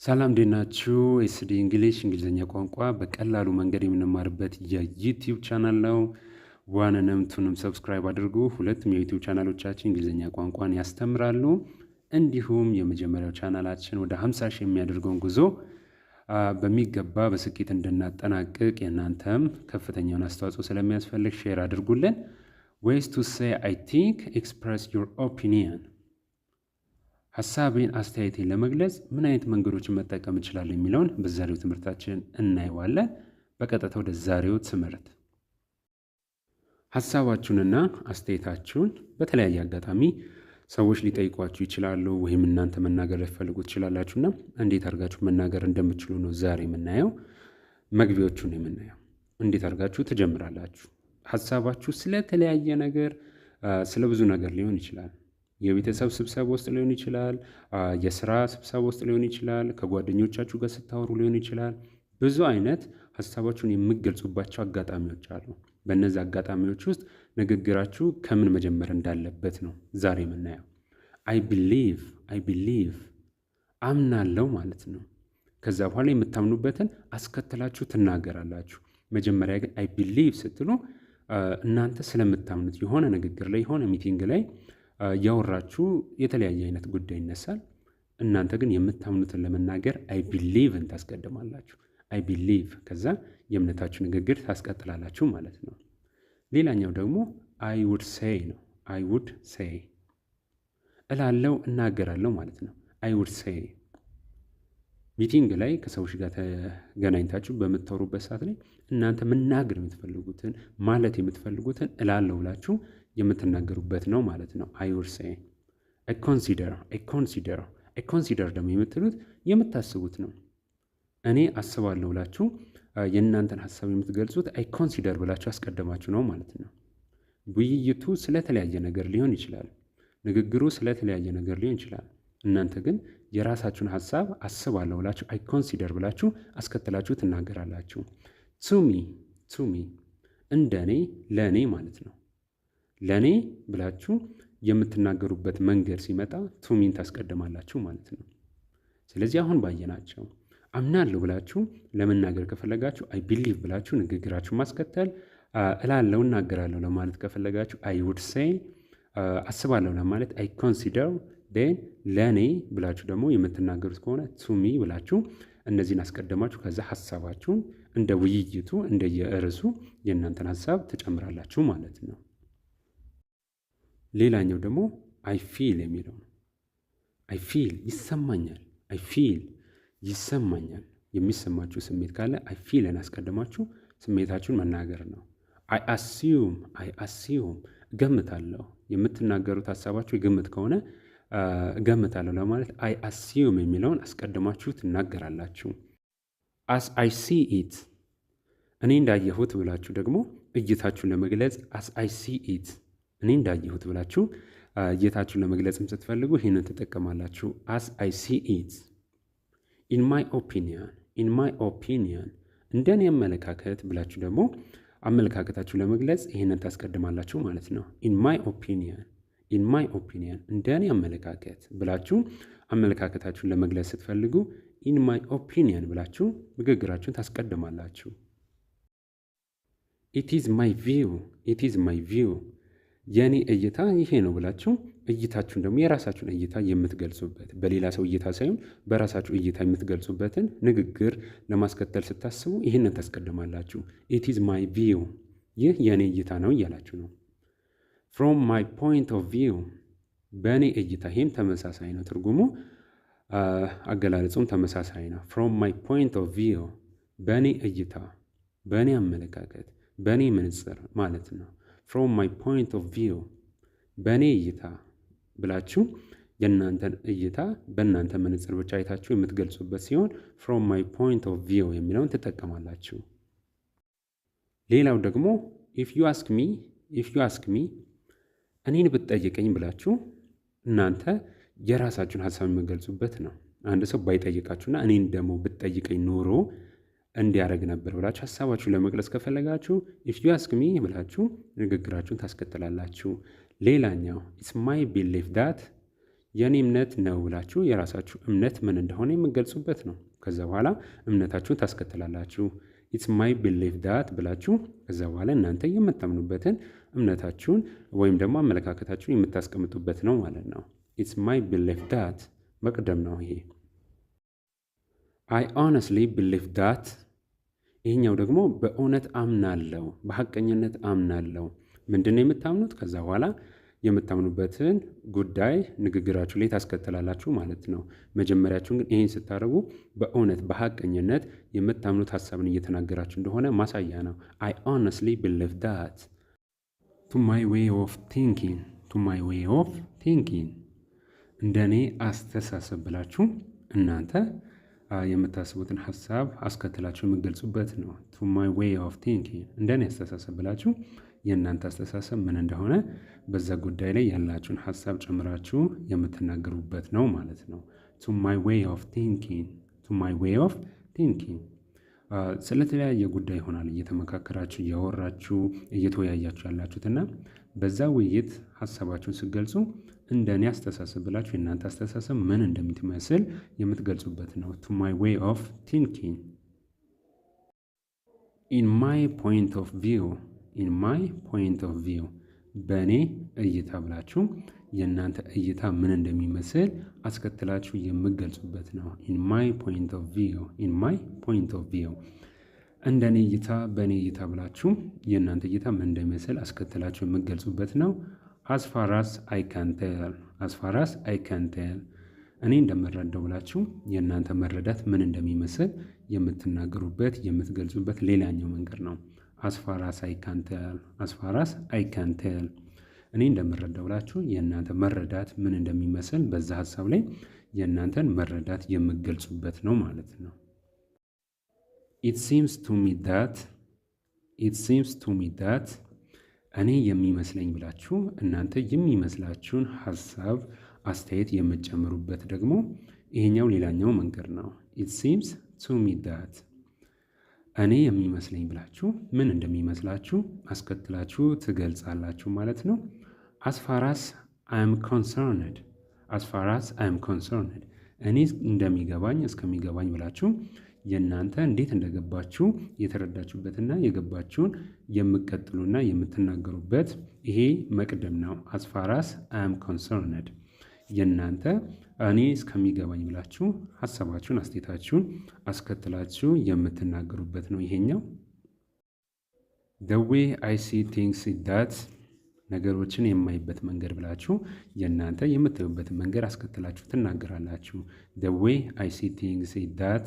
ሰላም እንዴት ናችሁ? ኤስዲ እንግሊዝኛ ቋንቋ በቀላሉ መንገድ የምንማርበት የዩቲዩብ ቻናል ነው። ዋንንም ቱንም ሰብስክራይብ አድርጉ። ሁለቱም የዩቲዩብ ቻናሎቻችን እንግሊዝኛ ቋንቋን ያስተምራሉ። እንዲሁም የመጀመሪያው ቻናላችን ወደ 50 ሺህ የሚያደርገውን ጉዞ በሚገባ በስኬት እንድናጠናቅቅ የእናንተም ከፍተኛውን አስተዋጽኦ ስለሚያስፈልግ ሼር አድርጉልን። ways to say I think, express your opinion ሐሳቤን አስተያየቴን ለመግለጽ ምን አይነት መንገዶችን መጠቀም እንችላለን የሚለውን በዛሬው ትምህርታችን እናየዋለን። በቀጥታ ወደ ዛሬው ትምህርት። ሐሳባችሁንና አስተያየታችሁን በተለያየ አጋጣሚ ሰዎች ሊጠይቋችሁ ይችላሉ፣ ወይም እናንተ መናገር ልትፈልጉ ትችላላችሁና እንዴት አድርጋችሁ መናገር እንደምትችሉ ነው ዛሬ የምናየው። መግቢያዎቹን የምናየው እንዴት አድርጋችሁ ትጀምራላችሁ። ሐሳባችሁ ስለተለያየ ነገር ስለ ብዙ ነገር ሊሆን ይችላል። የቤተሰብ ስብሰባ ውስጥ ሊሆን ይችላል፣ የስራ ስብሰባ ውስጥ ሊሆን ይችላል፣ ከጓደኞቻችሁ ጋር ስታወሩ ሊሆን ይችላል። ብዙ አይነት ሐሳባችሁን የምትገልጹባቸው አጋጣሚዎች አሉ። በእነዚህ አጋጣሚዎች ውስጥ ንግግራችሁ ከምን መጀመር እንዳለበት ነው ዛሬ የምናየው። አይ ቢሊቭ አምናለሁ ማለት ነው። ከዛ በኋላ የምታምኑበትን አስከትላችሁ ትናገራላችሁ። መጀመሪያ ግን አይ ቢሊቭ ስትሉ እናንተ ስለምታምኑት የሆነ ንግግር ላይ የሆነ ሚቲንግ ላይ ያወራችሁ የተለያየ አይነት ጉዳይ ይነሳል። እናንተ ግን የምታምኑትን ለመናገር አይ ቢሊቭን ታስቀድማላችሁ። አይ ቢሊቭ ከዛ የእምነታችሁ ንግግር ታስቀጥላላችሁ ማለት ነው። ሌላኛው ደግሞ አይ ውድ ሴይ ነው። አይ ውድ ሴይ እላለው እናገራለሁ ማለት ነው። አይ ውድ ሴይ ሚቲንግ ላይ ከሰዎች ጋር ተገናኝታችሁ በምታወሩበት ሰዓት ላይ እናንተ መናገር የምትፈልጉትን ማለት የምትፈልጉትን እላለሁ ብላችሁ የምትናገሩበት ነው ማለት ነው። አይ ውድ ሴይ አይ ኮንሲደር ደግሞ የምትሉት የምታስቡት ነው። እኔ አስባለሁ ብላችሁ የእናንተን ሐሳብ የምትገልጹት አይ ኮንሲደር ብላችሁ አስቀድማችሁ ነው ማለት ነው። ውይይቱ ስለተለያየ ነገር ሊሆን ይችላል። ንግግሩ ስለተለያየ ነገር ሊሆን ይችላል። እናንተ ግን የራሳችሁን ሐሳብ አስባለሁ ብላችሁ አይ ኮንሲደር ብላችሁ አስከትላችሁ ትናገራላችሁ። ቱሚ እንደኔ ለኔ ማለት ነው። ለኔ ብላችሁ የምትናገሩበት መንገድ ሲመጣ ቱሚን ታስቀድማላችሁ ማለት ነው። ስለዚህ አሁን ባየናቸው አምናለሁ ብላችሁ ለመናገር ከፈለጋችሁ አይ ቢሊቭ ብላችሁ ንግግራችሁ ማስከተል፣ እላለሁ እናገራለሁ ለማለት ከፈለጋችሁ አይ ውድ ሴይ፣ አስባለሁ ለማለት አይ ኮንሲደር፣ ዴን ለኔ ብላችሁ ደግሞ የምትናገሩት ከሆነ ቱሚ ብላችሁ እነዚህን አስቀድማችሁ ከዛ ሐሳባችሁን እንደ ውይይቱ እንደ የርዕሱ የእናንተን ሐሳብ ትጨምራላችሁ ማለት ነው። ሌላኛው ደግሞ አይ ፊል የሚለው ነው። አይ ፊል ይሰማኛል። አይ ፊል ይሰማኛል። የሚሰማችሁ ስሜት ካለ አይ ፊልን አስቀድማችሁ ስሜታችሁን መናገር ነው። አይ አሲዩም እገምታለሁ። የምትናገሩት ሐሳባችሁ የግምት ከሆነ እገምታለሁ ለማለት አይ አሲዩም የሚለውን አስቀድማችሁ ትናገራላችሁ። አስ አይ ሲ ኢት እኔ እንዳየሁት ብላችሁ ደግሞ እይታችሁን ለመግለጽ አስ አይ ሲ ኢት እኔ እንዳየሁት ብላችሁ እይታችሁን ለመግለጽም ስትፈልጉ ይህንን ትጠቀማላችሁ። አስ አይ ሲ ኢት፣ ኢን ማይ ኦፒኒየን እንደኔ አመለካከት ብላችሁ ደግሞ አመለካከታችሁ ለመግለጽ ይህንን ታስቀድማላችሁ ማለት ነው። ኢን ማይ ኦፒኒየን እንደኔ አመለካከት ብላችሁ አመለካከታችሁን ለመግለጽ ስትፈልጉ ኢን ማይ ኦፒኒየን ብላችሁ ንግግራችሁን ታስቀድማላችሁ። ኢት ኢዝ ማይ ቪው የኔ እይታ ይሄ ነው ብላችሁ እይታችሁን ደግሞ የራሳችሁን እይታ የምትገልጹበት በሌላ ሰው እይታ ሳይሆን በራሳችሁ እይታ የምትገልጹበትን ንግግር ለማስከተል ስታስቡ ይህንን ታስቀድማላችሁ። ኢት ኢዝ ማይ ቪው ይህ የኔ እይታ ነው እያላችሁ ነው። ፍሮም ማይ ፖይንት ኦፍ ቪው በእኔ እይታ፣ ይህም ተመሳሳይ ነው ትርጉሙ፣ አገላለጹም ተመሳሳይ ነው። ፍሮም ማይ ፖይንት ኦፍ ቪው በእኔ እይታ፣ በእኔ አመለካከት፣ በእኔ መነጽር ማለት ነው። ፍሮም ማይ ፖይንት ኦፍ ቪው በእኔ እይታ ብላችሁ የእናንተን እይታ በእናንተ መነጽር ብቻ አይታችሁ የምትገልጹበት ሲሆን ፍሮም ማይ ፖይንት ኦፍ ቪው የሚለውን ትጠቀማላችሁ። ሌላው ደግሞ ኢፍ ዩ አስክ ሚ እኔን ብትጠይቀኝ ብላችሁ እናንተ የራሳችሁን ሐሳብ የምትገልጹበት ነው። አንድ ሰው ባይጠይቃችሁና እኔን ደግሞ ብትጠይቀኝ ኖሮ እንዲያደርግ ነበር ብላችሁ ሀሳባችሁን ለመግለጽ ከፈለጋችሁ ኢፍ ዩ አስክ ሚ ብላችሁ ንግግራችሁን ታስከትላላችሁ። ሌላኛው ኢትስ ማይ ቢሊፍ ዳት የኔ እምነት ነው ብላችሁ የራሳችሁ እምነት ምን እንደሆነ የምትገልጹበት ነው። ከዛ በኋላ እምነታችሁን ታስከትላላችሁ። ኢትስ ማይ ቢሊፍ ዳት ብላችሁ ከዛ በኋላ እናንተ የምታምኑበትን እምነታችሁን ወይም ደግሞ አመለካከታችሁን የምታስቀምጡበት ነው ማለት ነው። ኢትስ ማይ ቢሊፍ ዳት መቅደም ነው ይሄ። አይ ሆነስትሊ ቢሊፍ ዳት ይህኛው ደግሞ በእውነት አምናለው፣ በሐቀኝነት አምናለው። ምንድነው የምታምኑት? ከዛ በኋላ የምታምኑበትን ጉዳይ ንግግራችሁ ላይ ታስከትላላችሁ ማለት ነው። መጀመሪያችሁን ግን ይህን ስታደርጉ በእውነት በሐቀኝነት የምታምኑት ሀሳብን እየተናገራችሁ እንደሆነ ማሳያ ነው። አይ ሆነስትሊ ቢሊቭ ዳት ቱ ማይ ዌይ ኦፍ ቲንኪንግ ቱ ማይ ዌይ ኦፍ ቲንኪንግ እንደኔ አስተሳሰብ ብላችሁ እናንተ የምታስቡትን ሀሳብ አስከትላችሁ የምትገልጹበት ነው። ቱ ማይ ዌይ ኦፍ ቲንኪንግ እንደኔ አስተሳሰብ ብላችሁ የእናንተ አስተሳሰብ ምን እንደሆነ በዛ ጉዳይ ላይ ያላችሁን ሀሳብ ጨምራችሁ የምትናገሩበት ነው ማለት ነው። ቱ ማይ ዌይ ኦፍ ቲንኪንግ ቱ ማይ ዌይ ኦፍ ቲንኪንግ ስለተለያየ ጉዳይ ይሆናል እየተመካከራችሁ እያወራችሁ እየተወያያችሁ ያላችሁትና በዛ ውይይት ሀሳባችሁን ስትገልጹ እንደኔ አስተሳሰብ ብላችሁ የእናንተ አስተሳሰብ ምን እንደምትመስል የምትገልጹበት ነው። ቱ ማይ ዌይ ኦፍ ቲንኪንግ ኢን ማይ ፖይንት ኦፍ ቪው ኢን ማይ ፖይንት ኦፍ ቪው በእኔ እይታ ብላችሁ የእናንተ እይታ ምን እንደሚመስል አስከትላችሁ የምትገልጹበት ነው። ኢን ማይ ፖይንት ኦፍ ቪው ኢን ማይ ፖይንት ኦፍ ቪው እንደኔ እይታ በእኔ እይታ ብላችሁ የእናንተ እይታ ምን እንደሚመስል አስከትላችሁ የምትገልጹበት ነው። as far as I can tell as far as I can tell እኔ እንደምረዳው ብላችሁ የእናንተ መረዳት ምን እንደሚመስል የምትናገሩበት የምትገልጹበት ሌላኛው መንገድ ነው። as far as I can tell as far as I can tell እኔ እንደምረዳው ብላችሁ የእናንተ መረዳት ምን እንደሚመስል በዛ ሀሳብ ላይ የእናንተን መረዳት የምትገልጹበት ነው ማለት ነው። it seems to me that እኔ የሚመስለኝ ብላችሁ እናንተ የሚመስላችሁን ሀሳብ አስተያየት የምትጨምሩበት ደግሞ ይሄኛው ሌላኛው መንገድ ነው። it seems to me that እኔ የሚመስለኝ ብላችሁ ምን እንደሚመስላችሁ አስከትላችሁ ትገልጻላችሁ ማለት ነው። as far as I am concerned as far as I am concerned እኔ እንደሚገባኝ እስከሚገባኝ ብላችሁ የእናንተ እንዴት እንደገባችሁ የተረዳችሁበትና የገባችሁን የምትቀጥሉና የምትናገሩበት ይሄ መቅደም ነው። as far as I am concerned የእናንተ እኔ እስከሚገባኝ ብላችሁ ሀሳባችሁን አስተያየታችሁን አስከትላችሁ የምትናገሩበት ነው ይሄኛው። the way I see things is that ነገሮችን የማይበት መንገድ ብላችሁ የእናንተ የምታዩበት መንገድ አስከትላችሁ ትናገራላችሁ። the way I see things is that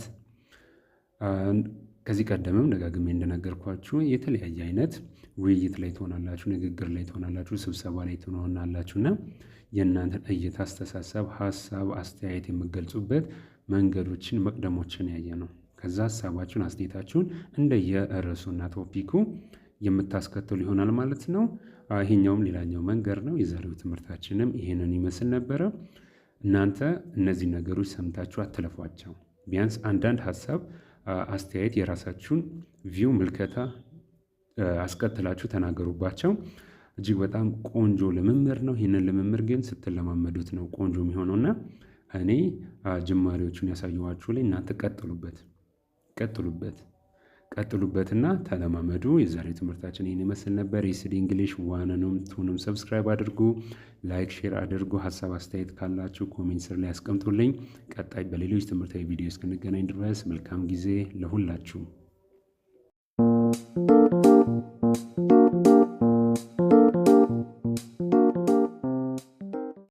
ከዚህ ቀደምም ደጋግሜ እንደነገርኳችሁ የተለያየ አይነት ውይይት ላይ ትሆናላችሁ፣ ንግግር ላይ ትሆናላችሁ፣ ስብሰባ ላይ ትሆናላችሁና የእናንተን እይታ፣ አስተሳሰብ፣ ሀሳብ፣ አስተያየት የምትገልጹበት መንገዶችን መቅደሞችን ያየ ነው። ከዛ ሀሳባችሁን አስተያየታችሁን እንደየርዕሱና ቶፒኩ የምታስከትሉ ይሆናል ማለት ነው። ይሄኛውም ሌላኛው መንገድ ነው። የዛሬው ትምህርታችንም ይሄንን ይመስል ነበረ። እናንተ እነዚህ ነገሮች ሰምታችሁ አትለፏቸው። ቢያንስ አንዳንድ ሀሳብ አስተያየት የራሳችሁን ቪው ምልከታ አስከትላችሁ ተናገሩባቸው። እጅግ በጣም ቆንጆ ልምምር ነው። ይህንን ልምምር ግን ስትለማመዱት ነው ቆንጆ የሚሆነውና እኔ ጅማሬዎቹን ያሳየኋችሁ ላይ እናንተ ቀጥሉበትና ተለማመዱ። የዛሬ ትምህርታችን ይህን ይመስል ነበር። ኤስዲ እንግሊሽ 1ንም 2ንም ሰብስክራይብ አድርጉ፣ ላይክ ሼር አድርጉ። ሀሳብ አስተያየት ካላችሁ ኮሜንት ስር ላይ አስቀምጡልኝ። ቀጣይ በሌሎች ትምህርታዊ ቪዲዮ እስክንገናኝ ድረስ መልካም ጊዜ ለሁላችሁ።